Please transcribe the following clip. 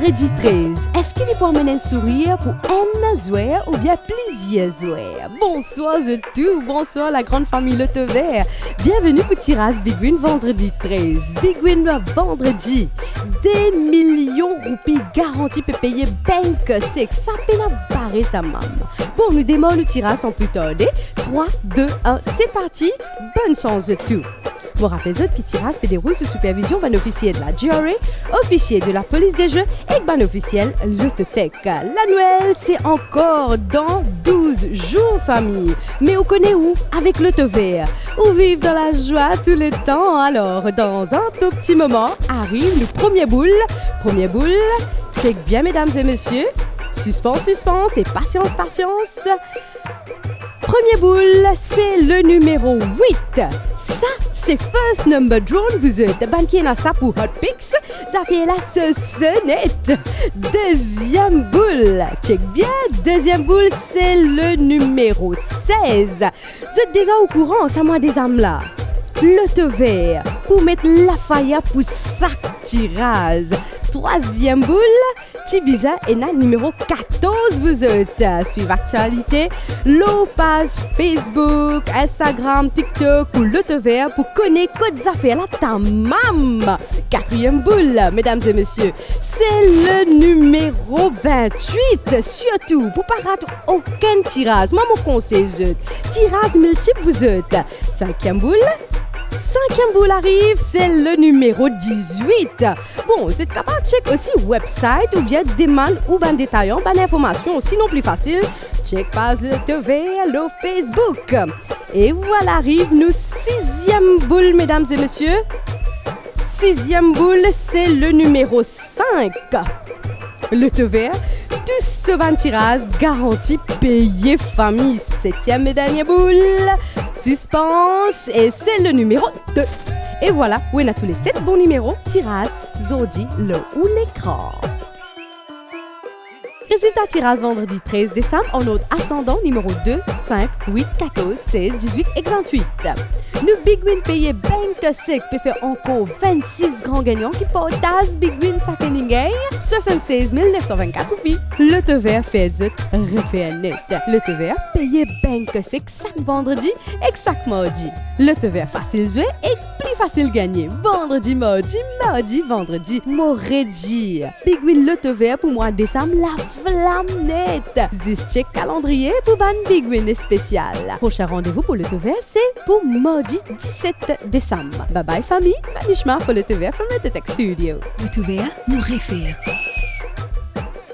vendredi 13. Est-ce qu'il est pour amener un sourire pour un zoé ou bien plaisir zoé? Bonsoir tout, bonsoir la grande famille Le Te Vert. Bienvenue pour Tiras Big Win vendredi 13. Big Win vendredi. Des millions de roupies garantis pour payer banque sec. Ça peine à barrer sa maman. Bon, nous démarrons le tirage sans plus tarder. 3, 2, 1, c'est parti. Bonne chance de tout. Vous rappelez qui tirage se déroule sous supervision d'un officier de la GRA, officier de la police des jeux et d'un officiel Le Te Tech. L'annuel, c'est encore dans 12 jours, famille. Mais on connaît où? Avec Le Te Vert. Où vivre dans la joie tout le temps. Alors, dans un tout petit moment, arrive le premier boule. Premier boule, check bien, mesdames et messieurs. Suspense, suspense et patience, patience. Premier boule, c'est le numéro 8. Ça, c'est first number drone. Vous êtes banquier dans ça pour Hot Picks. Ça fait la sonnette. Deuxième boule. Check bien. Deuxième boule, c'est le numéro 16. Vous êtes déjà au courant, ça moi des âmes là. Le Te Vert pour mettre la faille pour sac tirage. Troisième boule, Tibiza et na numéro 14 vous êtes. Suivez l'actualité, l'eau page Facebook, Instagram, TikTok ou Le Te Vert pour connaître codes affaires là ta mam. Quatrième boule, mesdames et messieurs, c'est le numéro 28. Surtout, pour pas rater aucun tirage. Moi, mon conseil, tirage multiple vous êtes. Cinquième boule. Cinquième boule arrive, c'est le numéro 18. Bon, vous êtes capable de checker aussi website ou bien demande ou ben détaillant, ben information, sinon plus facile, check pas Le Te Vert, le Facebook. Et voilà arrive nous sixième boule, mesdames et messieurs. Sixième boule, c'est le numéro 5. Le Te Vert, tout ce ban tirage garanti payé famille. Septième et dernière boule. Suspense et c'est le numéro 2. Et voilà, où on a tous les 7 bons numéros, tirage, Zodi, le ou l'écran. Résultat tirage vendredi 13 décembre en ordre ascendant numéro 2, 5, 8, 14, 16, 18 et 28. Nous Big Win payé banque sec peut faire encore 26 grands gagnants qui portent Big Win Sakeningay 76 924 roupies. Le Te Vert fait refait net. Le Te Vert payé banque sec chaque vendredi et chaque mardi. Le Te Vert facile jouer et plus facile gagner. Vendredi, mardi, mardi, vendredi, moredi. Big Win Le Te Vert pour mois de décembre, la flamme nette. Zis check calendrier pour ban Big Win spécial. Prochain rendez-vous pour Le Te Vert, c'est pour mardi 17 décembre. Bye bye famille, Manishma pour Le Te Vert from Le Te Tech Studio. Le Te Vert nous réfère.